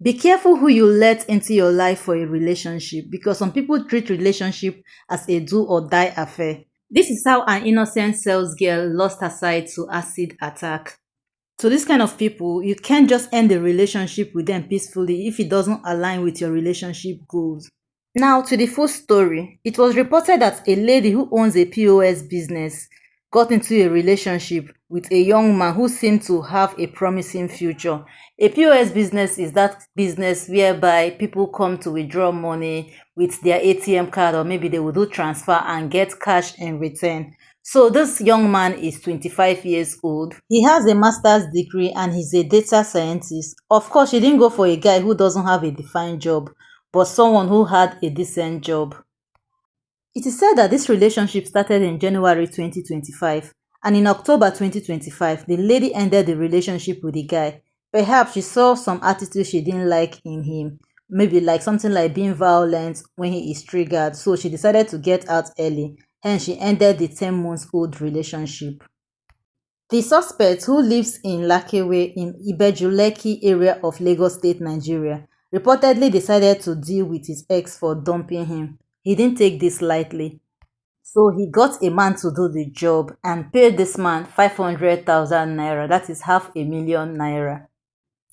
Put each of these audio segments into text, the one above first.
Be careful who you let into your life for a relationship, because some people treat relationship as a do or die affair. This is how an innocent sales girl lost her sight to acid attack. So this kind of people, you can't just end a relationship with them peacefully if it doesn't align with your relationship goals. Now to the full story. It was reported that a lady who owns a POS business got into a relationship with a young man who seemed to have a promising future. A POS business is that business whereby people come to withdraw money with their ATM card, or maybe they will do transfer and get cash in return. So this young man is 25 years old. He has a master's degree and he's a data scientist. Of course, she didn't go for a guy who doesn't have a defined job, but someone who had a decent job. It is said that this relationship started in January 2025, and in October 2025, the lady ended the relationship with the guy. Perhaps she saw some attitude she didn't like in him, maybe like something like being violent when he is triggered, so she decided to get out early, hence she ended the 10 months old relationship. The suspect, who lives in Lakewe in Ibejuleki area of Lagos State, Nigeria, reportedly decided to deal with his ex for dumping him. He didn't take this lightly. So he got a man to do the job and paid this man 500,000 naira, that is half a million naira.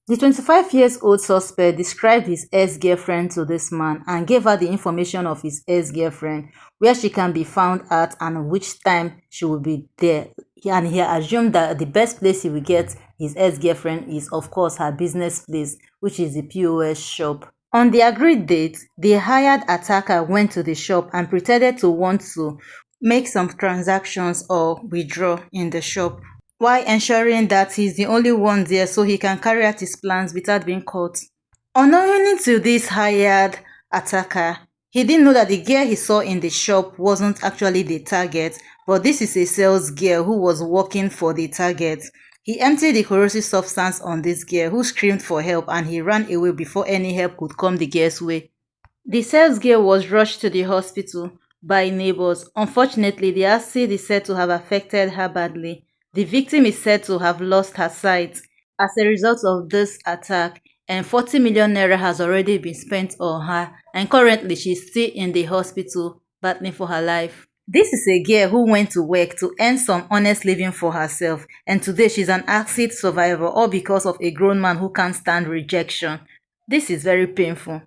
The 25 years old suspect described his ex-girlfriend to this man and gave her the information of his ex-girlfriend, where she can be found at and which time she will be there. And he assumed that the best place he will get his ex-girlfriend is, of course, her business place, which is the POS shop. On the agreed date, the hired attacker went to the shop and pretended to want to make some transactions or withdraw in the shop, while ensuring that he's the only one there so he can carry out his plans without being caught. Unknowing to this hired attacker, he didn't know that the girl he saw in the shop wasn't actually the target, but this is a sales girl who was working for the target. He emptied the corrosive substance on this girl, who screamed for help, and he ran away before any help could come the girl's way. The sales girl was rushed to the hospital by neighbors. Unfortunately, the acid is said to have affected her badly. The victim is said to have lost her sight as a result of this attack, and 40 million naira has already been spent on her, and currently she is still in the hospital battling for her life. This is a girl who went to work to earn some honest living for herself, and today she's an acid survivor, all because of a grown man who can't stand rejection. This is very painful.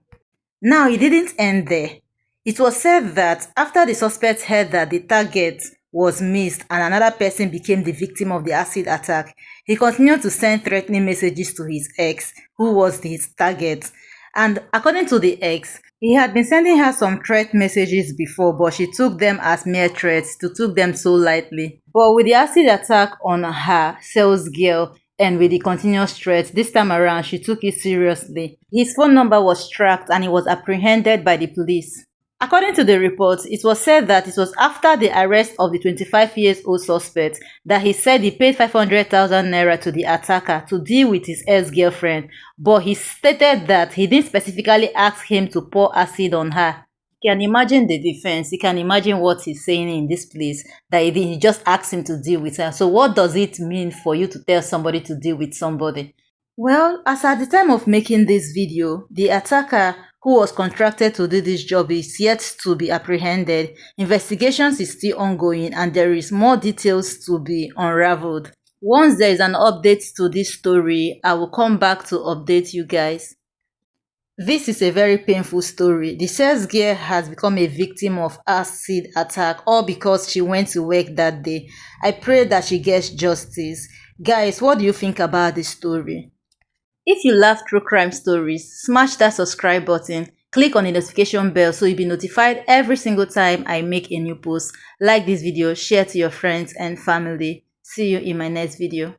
Now, it didn't end there. It was said that after the suspect heard that the target was missed and another person became the victim of the acid attack, he continued to send threatening messages to his ex, who was his target. And according to the ex, he had been sending her some threat messages before, but she took them as mere threats, took them so lightly. But with the acid attack on her sales girl, and with the continuous threats, this time around she took it seriously. His phone number was tracked and he was apprehended by the police. According to the reports, it was said that it was after the arrest of the 25-year-old suspect that he said he paid 500,000 naira to the attacker to deal with his ex-girlfriend, but he stated that he didn't specifically ask him to pour acid on her. You can imagine the defense. You can imagine what he's saying in this place, that he just asked him to deal with her. So what does it mean for you to tell somebody to deal with somebody? Well, as at the time of making this video, the attacker who was contracted to do this job is yet to be apprehended. Investigations is still ongoing and there is more details to be unraveled. Once there is an update to this story, I will come back to update you guys. This is a very painful story. The sales girl has become a victim of acid attack, all because she went to work that day. I pray that she gets justice. Guys, what do you think about this story? If you love true crime stories, smash that subscribe button, click on the notification bell so you'll be notified every single time I make a new post. Like this video, share to your friends and family. See you in my next video.